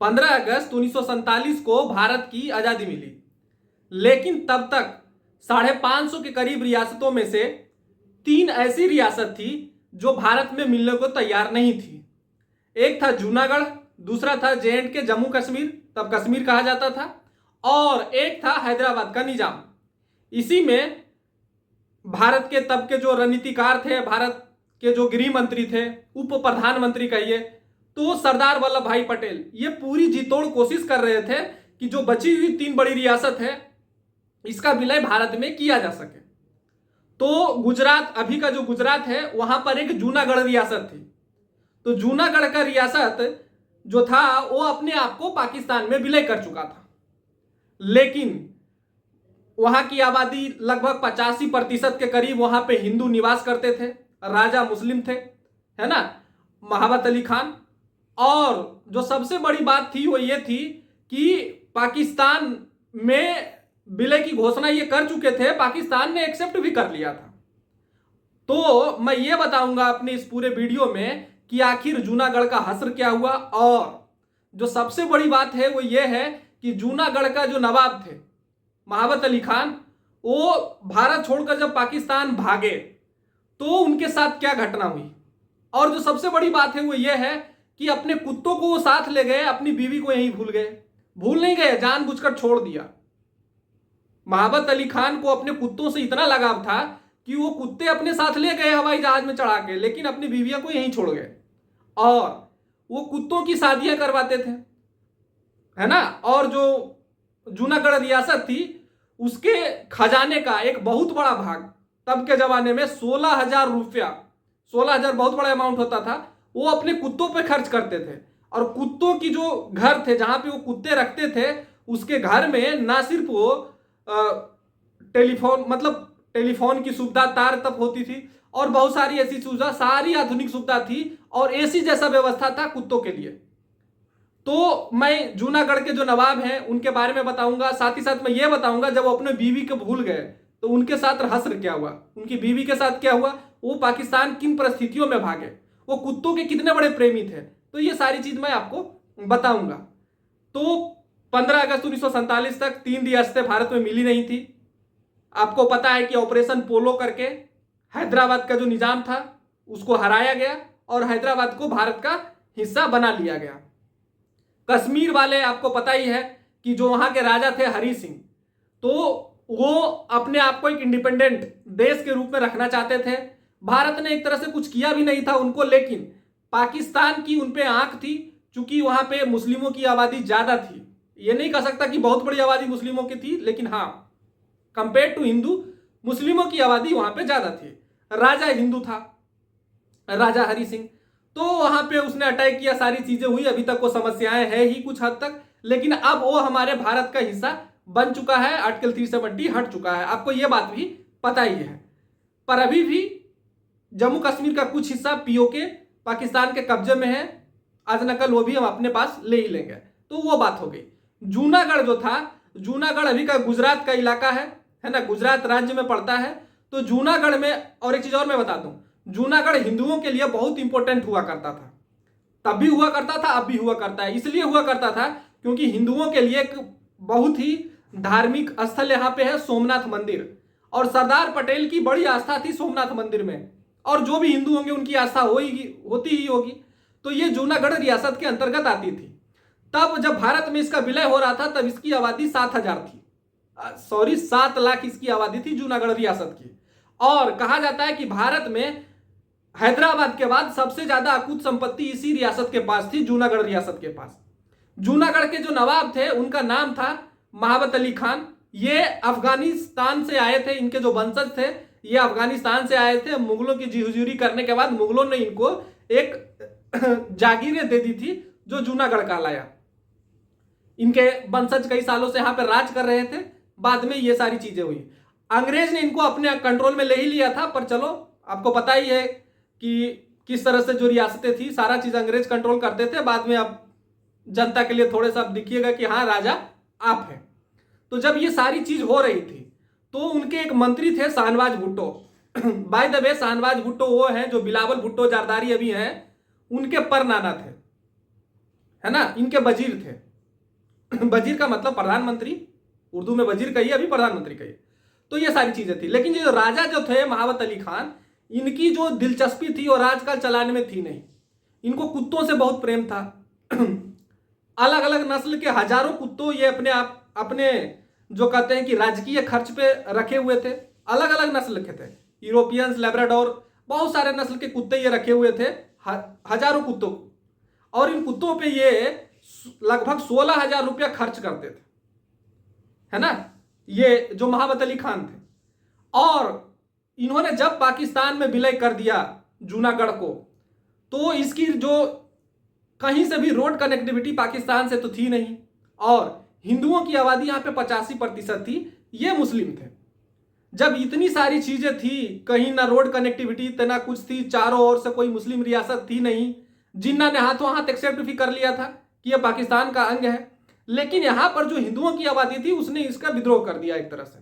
15 अगस्त 1947 को भारत की आजादी मिली, लेकिन तब तक 550 के करीब रियासतों में से 3 ऐसी रियासत थी जो भारत में मिलने को तैयार नहीं थी। एक था जूनागढ़, दूसरा था J&K जम्मू कश्मीर, तब कश्मीर कहा जाता था, और एक था हैदराबाद का निजाम। इसी में भारत के तब के जो रणनीतिकार थे, भारत के जो गृह मंत्री थे, उप प्रधानमंत्री कहिए, तो सरदार वल्लभ भाई पटेल ये पूरी जी तोड़ कोशिश कर रहे थे कि जो बची हुई 3 बड़ी रियासत है इसका विलय भारत में किया जा सके। तो गुजरात, अभी का जो गुजरात है, वहां पर एक जूनागढ़ रियासत थी। तो जूनागढ़ का रियासत जो था वो अपने आप को पाकिस्तान में विलय कर चुका था, लेकिन वहां की आबादी लगभग 85% के करीब वहां पे हिंदू निवास करते थे, राजा मुस्लिम थे, है ना, महाबत अली खान। और जो सबसे बड़ी बात थी वो ये थी कि पाकिस्तान में विलय की घोषणा ये कर चुके थे, पाकिस्तान ने एक्सेप्ट भी कर लिया था। तो मैं ये बताऊंगा अपने इस पूरे वीडियो में कि आखिर जूनागढ़ का हश्र क्या हुआ, और जो सबसे बड़ी बात है वो ये है कि जूनागढ़ का जो नवाब थे महाबत अली खान, वो भारत छोड़कर जब पाकिस्तान भागे तो उनके साथ क्या घटना हुई। और जो सबसे बड़ी बात है वो ये है कि अपने कुत्तों को वो साथ ले गए, अपनी बीवी को यहीं भूल गए। भूल नहीं गए, जानबूझकर छोड़ दिया। महाबत अली खान को अपने कुत्तों से इतना लगाव था कि वो कुत्ते अपने साथ ले गए हवाई जहाज में चढ़ा के, लेकिन अपनी बीवियों को यहीं छोड़ गए। और वो कुत्तों की शादियां करवाते थे, है ना। और जो जूनागढ़ रियासत थी उसके खजाने का एक बहुत बड़ा भाग तब के जमाने में 16,000 रुपया, 16,000 बहुत बड़ा अमाउंट होता था, वो अपने कुत्तों पे खर्च करते थे। और कुत्तों की जो घर थे जहां पे वो कुत्ते रखते थे, उसके घर में ना सिर्फ वो टेलीफोन, मतलब टेलीफोन की सुविधा तार तक होती थी, और बहुत सारी ऐसी सुविधा, सारी आधुनिक सुविधा थी, और एसी जैसा व्यवस्था था कुत्तों के लिए। तो मैं जूनागढ़ के जो नवाब हैं उनके बारे में बताऊंगा, साथ ही साथ मैं ये बताऊंगा जब वो अपने बीवी को भूल गए तो उनके साथ हश्र क्या हुआ, उनकी बीवी के साथ क्या हुआ, वो पाकिस्तान किन परिस्थितियों में भागे, वो कुत्तों के कितने बड़े प्रेमी थे। तो ये सारी चीज मैं आपको बताऊंगा। तो 15 अगस्त 1947 तक 3 रियासतें भारत में मिली नहीं थी। आपको पता है कि ऑपरेशन पोलो करके हैदराबाद का जो निजाम था उसको हराया गया और हैदराबाद को भारत का हिस्सा बना लिया गया। कश्मीर वाले आपको पता ही है कि जो वहां के राजा थे हरि सिंह, तो वो अपने आप को एक इंडिपेंडेंट देश के रूप में रखना चाहते थे। भारत ने एक तरह से कुछ किया भी नहीं था उनको, लेकिन पाकिस्तान की उनपे आंख थी, चूंकि वहां पे मुस्लिमों की आबादी ज्यादा थी। ये नहीं कह सकता कि बहुत बड़ी आबादी मुस्लिमों की थी, लेकिन हाँ, कंपेयर टू हिंदू मुस्लिमों की आबादी वहां पे ज्यादा थी। राजा हिंदू था, राजा हरि सिंह, तो वहां पे उसने अटैक किया, सारी चीजें हुई। अभी तक वो समस्याएं है ही कुछ हद तक, लेकिन अब वो हमारे भारत का हिस्सा बन चुका है, आर्टिकल 370 हट चुका है, आपको ये बात भी पता ही है। पर अभी भी जम्मू कश्मीर का कुछ हिस्सा पीओके पाकिस्तान के कब्जे में है, आज नकल वो भी हम अपने पास ले ही लेंगे। तो वो बात हो गई। जूनागढ़ जो था, जूनागढ़ अभी का गुजरात का इलाका है ना, गुजरात राज्य में पड़ता है। तो जूनागढ़ में, और एक चीज और मैं बता दूं, जूनागढ़ हिंदुओं के लिए बहुत इंपॉर्टेंट हुआ करता था, तब भी हुआ करता था, अब भी हुआ करता है। इसलिए हुआ करता था क्योंकि हिंदुओं के लिए एक बहुत ही धार्मिक स्थल यहाँ पे है सोमनाथ मंदिर, और सरदार पटेल की बड़ी आस्था थी सोमनाथ मंदिर में, और जो भी हिंदू होंगे उनकी आस्था होती ही होगी। तो ये जूनागढ़ रियासत के अंतर्गत आती थी। तब जब भारत में इसका विलय हो रहा था तब इसकी आबादी 7,000 थी, 7 लाख इसकी आबादी थी जूनागढ़ रियासत की। और कहा जाता है कि भारत में हैदराबाद के बाद सबसे ज्यादा अकूत संपत्ति इसी रियासत के पास थी, जूनागढ़ रियासत के पास। जूनागढ़ के जो नवाब थे उनका नाम था महाबत अली खान। ये अफगानिस्तान से आए थे, इनके जो वंशज थे ये अफगानिस्तान से आए थे। मुगलों की जी हुजूरी करने के बाद मुगलों ने इनको एक जागीरें दे दी थी जो जूनागढ़ कहलाया। इनके वंशज कई सालों से यहाँ पे राज कर रहे थे, बाद में ये सारी चीजें हुई। अंग्रेज ने इनको अपने कंट्रोल में ले ही लिया था, पर चलो आपको पता ही है कि किस तरह से जो रियासतें थी सारा चीज अंग्रेज कंट्रोल करते थे। बाद में अब जनता के लिए थोड़े सा दिखिएगा कि हाँ राजा आप हैं। तो जब ये सारी चीज हो रही थी तो उनके एक मंत्री थे Shahnawaz Bhutto. By the way Shahnawaz Bhutto वो हैं जो बिलावल भुट्टो जरदारी अभी हैं उनके पर नाना थे, है ना, इनके वजीर थे। वजीर का मतलब प्रधानमंत्री, उर्दू में वजीर कहिए, अभी प्रधानमंत्री कहिए। तो ये सारी चीजें थी। लेकिन ये जो राजा जो थे महाबत अली खान, इनकी जो दिलचस्पी थी और राजकाज चलाने में थी नहीं। इनको कुत्तों से बहुत प्रेम था। अलग अलग नस्ल के हजारों कुत्तों ये अपने जो कहते हैं कि राजकीय खर्च पे रखे हुए थे। अलग अलग नस्ल के थे, यूरोपियंस, लेब्राडोर, बहुत सारे नस्ल के कुत्ते ये रखे हुए थे, हजारों कुत्तों। और इन कुत्तों पे ये लगभग 16,000 रुपया खर्च करते थे, है ना, ये जो महाबत अली खान थे। और इन्होंने जब पाकिस्तान में विलय कर दिया जूनागढ़ को, तो इसकी जो कहीं से भी रोड कनेक्टिविटी पाकिस्तान से तो थी नहीं, और हिंदुओं की आबादी यहां पे 85% थी, ये मुस्लिम थे। जब इतनी सारी चीजें थी, कहीं ना रोड कनेक्टिविटी ना कुछ थी, चारों ओर से कोई मुस्लिम रियासत थी नहीं, जिन्ना ने हाथों हाथ एक्सेप्ट भी कर लिया था कि यह पाकिस्तान का अंग है। लेकिन यहां पर जो हिंदुओं की आबादी थी उसने इसका विद्रोह कर दिया एक तरह से,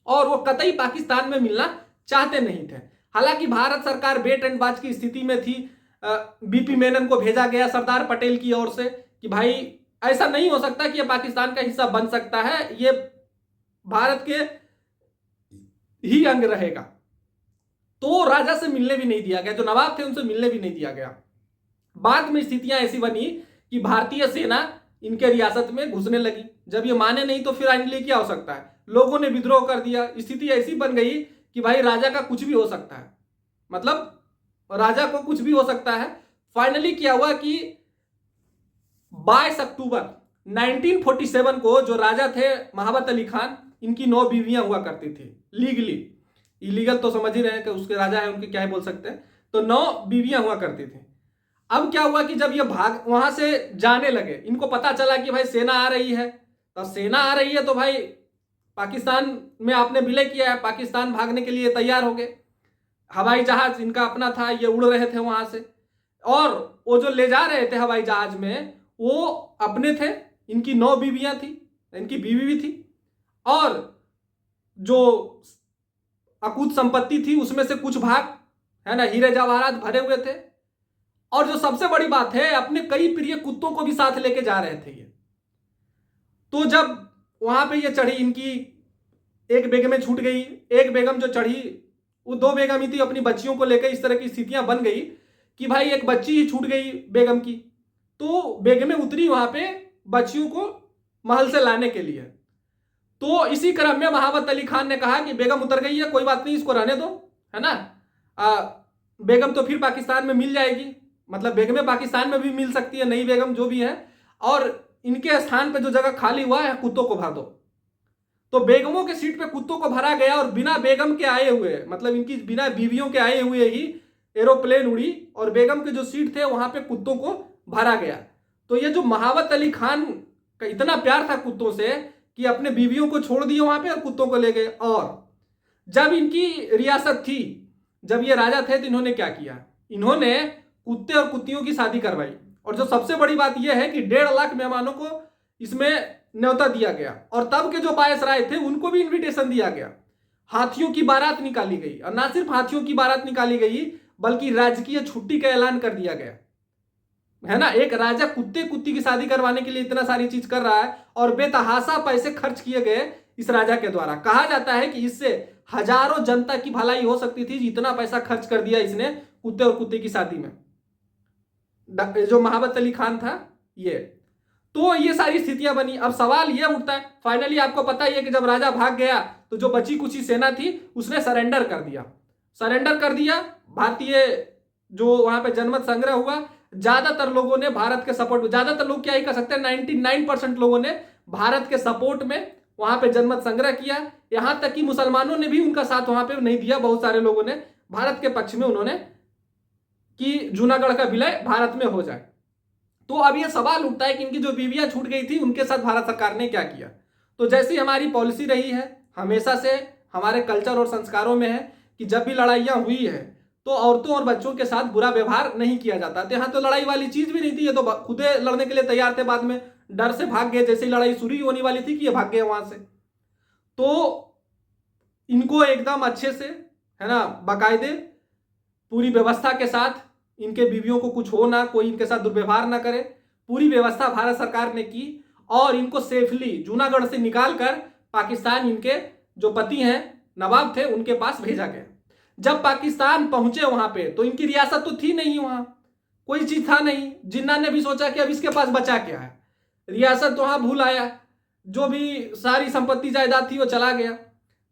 और वो कतई पाकिस्तान में मिलना चाहते नहीं थे। हालांकि भारत सरकार वेट एंड वॉच की स्थिति में थी। बीपी मेनन को भेजा गया सरदार पटेल की ओर से कि भाई ऐसा नहीं हो सकता कि यह पाकिस्तान का हिस्सा बन सकता है, ये भारत के ही अंग रहेगा। तो राजा से मिलने भी नहीं दिया गया, जो नवाब थे उनसे मिलने भी नहीं दिया गया। बाद में स्थितियां ऐसी बनी कि भारतीय सेना इनके रियासत में घुसने लगी। जब ये माने नहीं तो फिर आने लिए क्या हो सकता है, लोगों ने विद्रोह कर दिया। स्थिति ऐसी बन गई कि भाई राजा का कुछ भी हो सकता है, मतलब राजा को कुछ भी हो सकता है। फाइनली क्या हुआ कि 22 अक्टूबर 1947 को जो राजा थे महाबत अली खान, इनकी 9 बीवियां हुआ करती थी लीगली। इलीगल तो समझ ही रहे हैं कि उसके राजा है, उनके क्या ही बोल सकते हैं। तो 9 बीवियां हुआ करती थी। अब क्या हुआ कि जब ये वहां से जाने लगे, इनको पता चला कि भाई सेना आ रही है। तो सेना आ रही है तो भाई पाकिस्तान में आपने विलय किया है, पाकिस्तान भागने के लिए तैयार हो गए। हवाई जहाज इनका अपना था, ये उड़ रहे थे वहां से, और वो जो ले जा रहे थे हवाई जहाज में वो अपने थे। इनकी 9 बीवियां थी, इनकी बीवी भी थी, और जो अकूत संपत्ति थी उसमें से कुछ भाग, है ना, हीरे जवाहरात भरे हुए थे। और जो सबसे बड़ी बात है, अपने कई प्रिय कुत्तों को भी साथ लेके जा रहे थे ये। तो जब वहां पे ये चढ़ी, इनकी एक बेगमें छूट गई। एक बेगम जो चढ़ी, वो 2 बेगम ही थी, अपनी बच्चियों को लेकर इस तरह की स्थितियां बन गई कि भाई एक बच्ची ही छूट गई बेगम की। तो बेगमें उतरी वहां पे बच्चियों को महल से लाने के लिए। तो इसी क्रम में महाबत अली खान ने कहा कि बेगम उतर गई है, कोई बात नहीं, इसको रहने दो, है ना, बेगम तो फिर पाकिस्तान में मिल जाएगी, मतलब बेगमें पाकिस्तान में भी मिल सकती है, नई बेगम जो भी है, और इनके स्थान पे जो जगह खाली हुआ है कुत्तों को भर दो। तो बेगमों के सीट पे कुत्तों को भरा गया, और बिना बेगम के आए हुए, मतलब इनकी बिना बीवियों के आए हुए ही एरोप्लेन उड़ी, और बेगम के जो सीट थे वहां पे कुत्तों को भरा गया। तो ये जो महाबत अली खान का इतना प्यार था कुत्तों से कि अपने बीवियों को छोड़ दिए वहां पे और कुत्तों को ले गए। और जब इनकी रियासत थी, जब ये राजा थे, तो इन्होंने क्या किया, इन्होंने कुत्ते और कुत्तियों की शादी करवाई। और जो सबसे बड़ी बात यह है कि 1.5 लाख मेहमानों को इसमें न्योता दिया गया, और तब के जो वायसराय थे उनको भी इनविटेशन दिया गया। हाथियों की बारात निकाली गई, और ना सिर्फ हाथियों की बारात निकाली गई बल्कि राजकीय छुट्टी का ऐलान कर दिया गया, है ना। एक राजा कुत्ते कुत्ती की शादी करवाने के लिए इतना सारी चीज कर रहा है, और बेतहाशा पैसे खर्च किए गए इस राजा के द्वारा। कहा जाता है कि इससे हजारों जनता की भलाई हो सकती थी, इतना पैसा खर्च कर दिया इसने कुत्ते और कुत्ते की शादी में, जो महाबत अली खान था ये। तो ये सारी स्थितियां बनी। अब सवाल ये उठता है, फाइनली आपको पता ही है कि जब राजा भाग गया तो जो बची कुची सेना थी उसने सरेंडर कर दिया। सरेंडर कर दिया। भारतीय जो वहां पे जनमत संग्रह हुआ, ज्यादातर लोगों ने भारत के सपोर्ट, ज्यादातर लोग क्या ही कर सकते हैं, 99% लोगों ने भारत के सपोर्ट में वहां पे जनमत संग्रह किया। यहां तक कि मुसलमानों ने भी उनका साथ वहां पे नहीं दिया, बहुत सारे लोगों ने भारत के पक्ष में उन्होंने कि जूनागढ़ का विलय भारत में हो जाए। तो अब यह सवाल उठता है कि इनकी जो बीवियां छूट गई थी उनके साथ भारत सरकार ने क्या किया। तो जैसी हमारी पॉलिसी रही है, हमेशा से हमारे कल्चर और संस्कारों में है कि जब भी लड़ाइयां हुई है तो औरतों और बच्चों के साथ बुरा व्यवहार नहीं किया जाता। तो यहाँ तो लड़ाई वाली चीज भी नहीं थी, ये तो खुदे लड़ने के लिए तैयार थे, बाद में डर से भाग गए, जैसे लड़ाई शुरू होने वाली थी कि ये भाग गए वहां से। तो इनको एकदम अच्छे से, है ना, बाकायदे पूरी व्यवस्था के साथ, इनके बीवियों को कुछ हो ना, कोई इनके साथ दुर्व्यवहार ना करे, पूरी व्यवस्था भारत सरकार ने की और इनको सेफली जूनागढ़ से निकालकर पाकिस्तान, इनके जो पति हैं नवाब थे, उनके पास भेजा गया। जब पाकिस्तान पहुंचे वहां पे तो इनकी रियासत तो थी नहीं, वहां कोई चीज था नहीं। जिन्ना ने भी सोचा कि अब इसके पास बचा क्या है, रियासत तो वहां भूल आया, जो भी सारी संपत्ति जायदाद थी वो चला गया।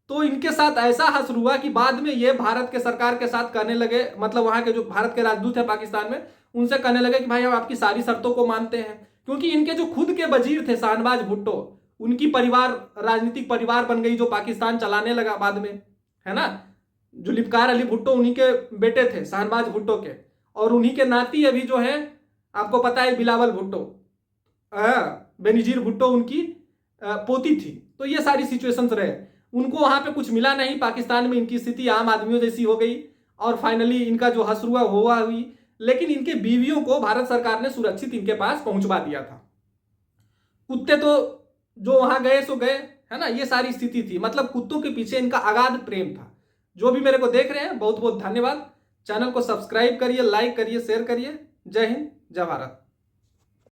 तो इनके साथ ऐसा हश्र हुआ कि बाद में ये भारत के सरकार के साथ कहने लगे, मतलब वहां के जो भारत के राजदूत है पाकिस्तान में, उनसे कहने लगे कि भाई हम आपकी सारी शर्तों को मानते हैं। क्योंकि इनके जो खुद के वजीर थे शाहनवाज भुट्टो, उनकी परिवार राजनीतिक परिवार बन गई जो पाकिस्तान चलाने लगा बाद में, है ना। जुल्फिकार अली भुट्टो उन्हीं के बेटे थे, शाहनवाज भुट्टो के, और उन्हीं के नाती अभी जो है आपको पता है बिलावल भुट्टो, बेनजीर भुट्टो उनकी पोती थी। तो ये सारी सिचुएशंस रहे। उनको वहां पे कुछ मिला नहीं, पाकिस्तान में इनकी स्थिति आम आदमियों जैसी हो गई और फाइनली इनका जो हसरुआ हुई। लेकिन इनके बीवियों को भारत सरकार ने सुरक्षित इनके पास पहुंचवा दिया था। कुत्ते तो जो वहां गए सो गए, है ना। ये सारी स्थिति थी, मतलब कुत्तों के पीछे इनका अगाध प्रेम था। जो भी मेरे को देख रहे हैं बहुत बहुत धन्यवाद। चैनल को सब्सक्राइब करिए, लाइक करिए, शेयर करिए। जय हिंद, जय भारत।